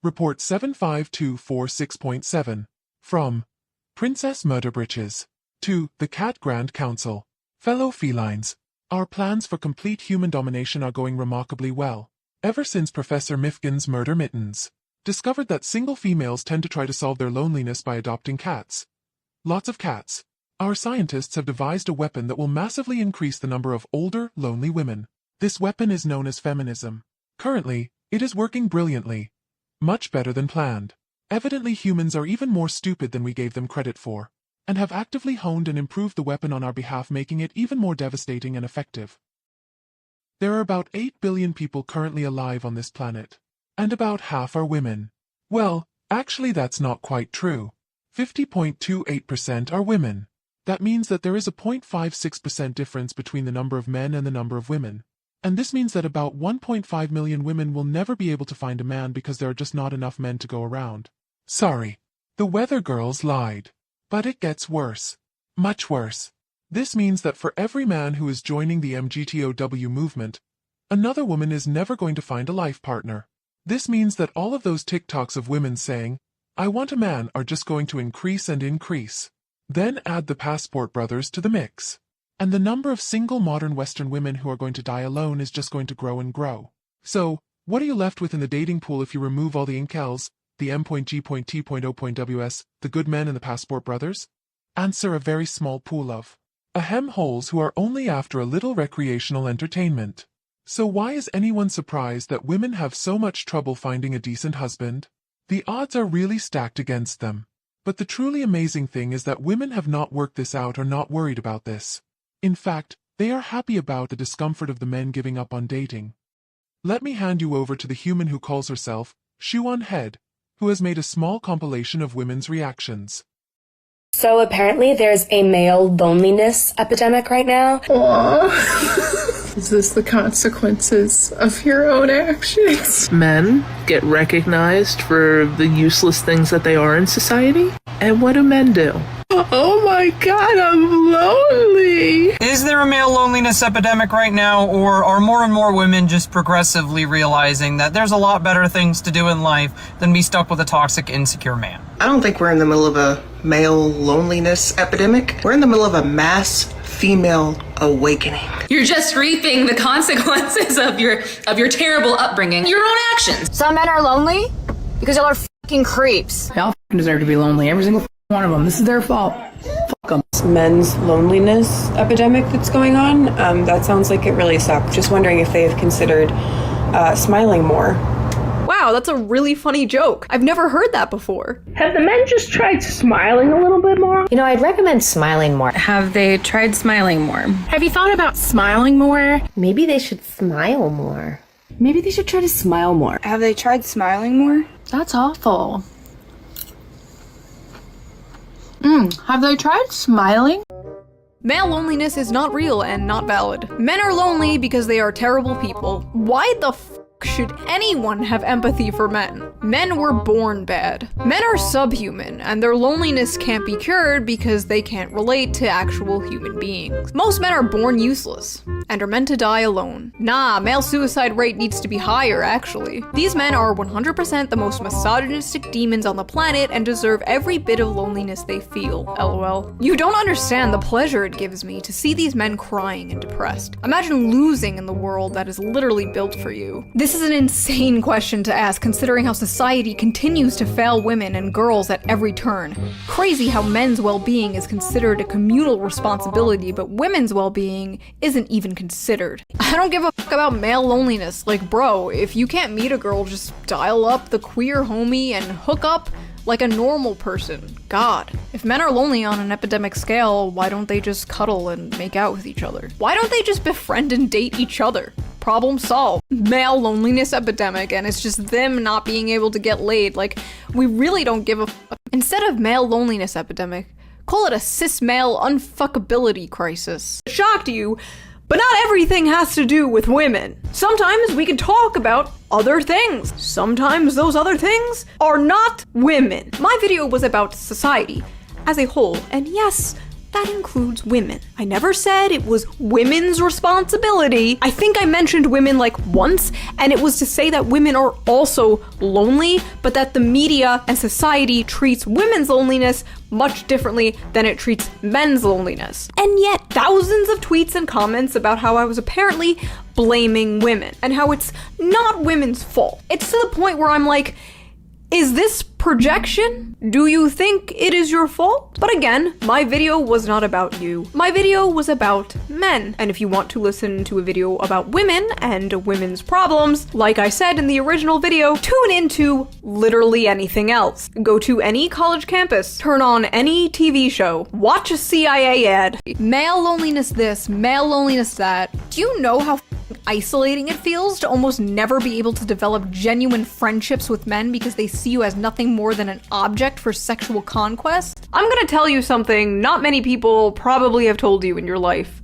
Report 75246.7. From Princess Murderbritches to the Cat Grand Council. Fellow felines, our plans for complete human domination are going remarkably well. Ever since Professor Mifkin's murder mittens discovered that single females tend to try to solve their loneliness by adopting cats. Lots of cats. Our scientists have devised a weapon that will massively increase the number of older, lonely women. This weapon is known as feminism. Currently, it is working brilliantly. Much better than planned. Evidently humans are even more stupid than we gave them credit for, and have actively honed and improved the weapon on our behalf, making it even more devastating and effective. There are about 8 billion people currently alive on this planet, and about half are women. Well, actually that's not quite true. 50.28% are women. That means that there is a 0.56% difference between the number of men and the number of women. And this means that about 1.5 million women will never be able to find a man because there are just not enough men to go around. Sorry. The weather girls lied. But it gets worse. Much worse. This means that for every man who is joining the MGTOW movement, another woman is never going to find a life partner. This means that all of those TikToks of women saying, "I want a man," are just going to increase and increase. Then add the Passport Brothers to the mix. And the number of single modern Western women who are going to die alone is just going to grow and grow. So, what are you left with in the dating pool if you remove all the incels, the M.G.T.O.Ws, the good men and the Passport Brothers? Answer: a very small pool of ahem holes who are only after a little recreational entertainment. So why is anyone surprised that women have so much trouble finding a decent husband? The odds are really stacked against them. But the truly amazing thing is that women have not worked this out or not worried about this. In fact, they are happy about the discomfort of the men giving up on dating. Let me hand you over to the human who calls herself Shoe on Head, who has made a small compilation of women's reactions. So apparently there's a male loneliness epidemic right now. Aww. Is this the consequences of your own actions? Men get recognized for the useless things that they are in society. And what do men do? Oh my god, I'm lonely! Is there a male loneliness epidemic right now, or are more and more women just progressively realizing that there's a lot better things to do in life than be stuck with a toxic, insecure man? I don't think we're in the middle of a male loneliness epidemic. We're in the middle of a mass female awakening. You're just reaping the consequences of your terrible upbringing, your own actions. Some men are lonely because y'all are fucking creeps. Y'all deserve to be lonely, every single one of them. This is their fault. Fuck them. Men's loneliness epidemic that's going on. That sounds like it really sucks. Just wondering if they have considered smiling more. Wow, that's a really funny joke. I've never heard that before. Have the men just tried smiling a little bit more? You know, I'd recommend smiling more. Have they tried smiling more? Have you thought about smiling more? Maybe they should smile more. Maybe they should try to smile more. Have they tried smiling more? That's awful. Have they tried smiling? Male loneliness is not real and not valid. Men are lonely because they are terrible people. Why the f should anyone have empathy for men? Men were born bad. Men are subhuman, and their loneliness can't be cured because they can't relate to actual human beings. Most men are born useless, and are meant to die alone. Nah, male suicide rate needs to be higher, actually. These men are 100% the most misogynistic demons on the planet and deserve every bit of loneliness they feel, lol. You don't understand the pleasure it gives me to see these men crying and depressed. Imagine losing in the world that is literally built for you. This is an insane question to ask considering how society continues to fail women and girls at every turn. Crazy how men's well-being is considered a communal responsibility, but women's well-being isn't even considered. I don't give a fuck about male loneliness. Like, bro, if you can't meet a girl, just dial up the queer homie and hook up like a normal person. God. If men are lonely on an epidemic scale, why don't they just cuddle and make out with each other? Why don't they just befriend and date each other? Problem solved. Male loneliness epidemic, and it's just them not being able to get laid. Like, we really don't give a fuck. Instead of male loneliness epidemic, call it a cis male unfuckability crisis. Shocked you, but not everything has to do with women. Sometimes we can talk about other things. Sometimes those other things are not women. My video was about society as a whole, and yes, that includes women. I never said it was women's responsibility. I think I mentioned women like once, and it was to say that women are also lonely, but that the media and society treats women's loneliness much differently than it treats men's loneliness. And yet, thousands of tweets and comments about how I was apparently blaming women, and how it's not women's fault. It's to the point where I'm like, is this projection? Do you think it is your fault? But again, my video was not about you. My video was about men. And if you want to listen to a video about women and women's problems, like I said in the original video, tune into literally anything else. Go to any college campus, turn on any TV show, watch a CIA ad. Male loneliness this, male loneliness that. Do you know how isolating it feels to almost never be able to develop genuine friendships with men because they see you as nothing more than an object for sexual conquest? I'm gonna tell you something not many people probably have told you in your life.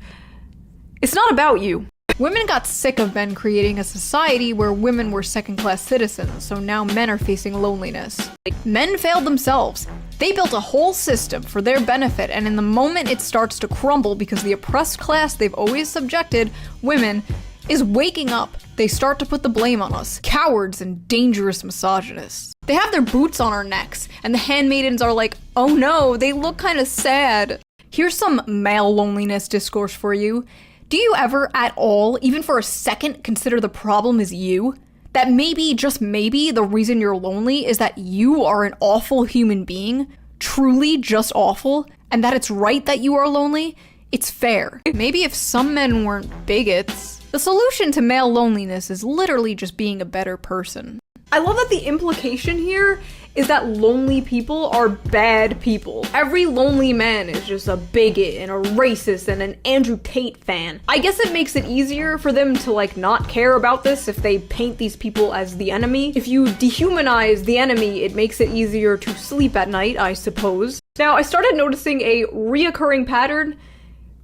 It's not about you. Women got sick of men creating a society where women were second-class citizens, so now men are facing loneliness. Men failed themselves. They built a whole system for their benefit, and in the moment it starts to crumble because the oppressed class they've always subjected, women, is waking up. They start to put the blame on us, cowards and dangerous misogynists. They have their boots on our necks, and the handmaidens are like, oh no, they look kinda sad. Here's some male loneliness discourse for you. Do you ever at all, even for a second, consider the problem is you? That maybe, just maybe, the reason you're lonely is that you are an awful human being, truly just awful, and that it's right that you are lonely? It's fair. Maybe if some men weren't bigots. The solution to male loneliness is literally just being a better person. I love that the implication here is that lonely people are bad people. Every lonely man is just a bigot and a racist and an Andrew Tate fan. I guess it makes it easier for them to like not care about this if they paint these people as the enemy. If you dehumanize the enemy, it makes it easier to sleep at night, I suppose. Now, I started noticing a reoccurring pattern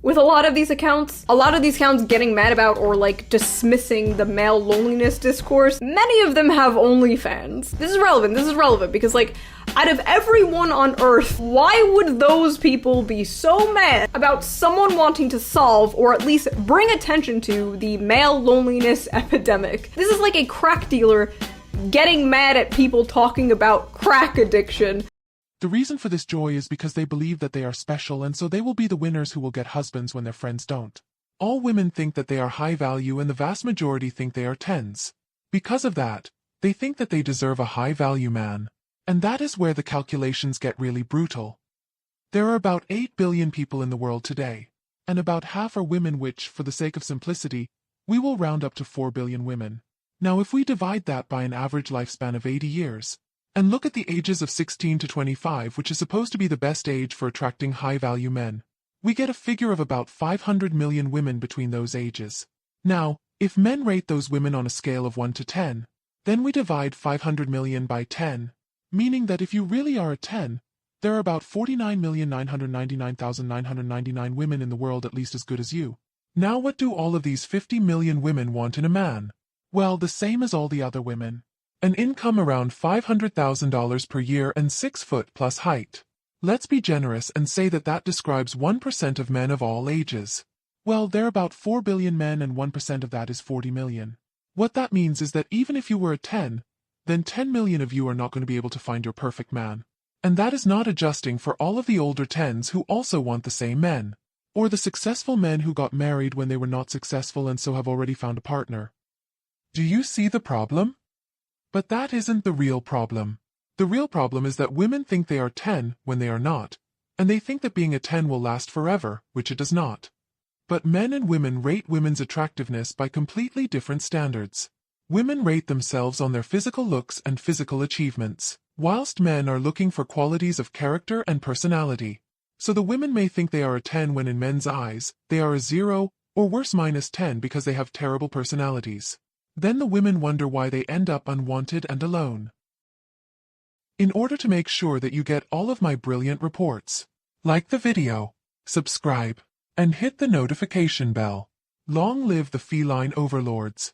with a lot of these accounts getting mad about or like dismissing the male loneliness discourse. Many of them have OnlyFans. This is relevant because like, out of everyone on earth, why would those people be so mad about someone wanting to solve or at least bring attention to the male loneliness epidemic? This is like a crack dealer getting mad at people talking about crack addiction. The reason for this joy is because they believe that they are special, and so they will be the winners who will get husbands when their friends don't. All women think that they are high value, and the vast majority think they are 10s. Because of that, they think that they deserve a high value man. And that is where the calculations get really brutal. There are about 8 billion people in the world today, and about half are women, which, for the sake of simplicity, we will round up to 4 billion women. Now if we divide that by an average lifespan of 80 years, and look at the ages of 16 to 25, which is supposed to be the best age for attracting high-value men, we get a figure of about 500 million women between those ages. Now, if men rate those women on a scale of 1 to 10, then we divide 500 million by 10, meaning that if you really are a 10, there are about 49,999,999 women in the world at least as good as you. Now what do all of these 50 million women want in a man? Well, the same as all the other women. An income around $500,000 per year and 6 foot plus height. Let's be generous and say that that describes 1% of men of all ages. Well, there are about 4 billion men, and 1% of that is 40 million. What that means is that even if you were a 10, then 10 million of you are not going to be able to find your perfect man. And that is not adjusting for all of the older 10s who also want the same men. Or the successful men who got married when they were not successful and so have already found a partner. Do you see the problem? But that isn't the real problem. The real problem is that women think they are 10 when they are not, and they think that being a 10 will last forever, which it does not. But men and women rate women's attractiveness by completely different standards. Women rate themselves on their physical looks and physical achievements, whilst men are looking for qualities of character and personality. So the women may think they are a 10 when in men's eyes, they are a 0, or worse -10 because they have terrible personalities. Then the women wonder why they end up unwanted and alone. In order to make sure that you get all of my brilliant reports, like the video, subscribe, and hit the notification bell. Long live the feline overlords.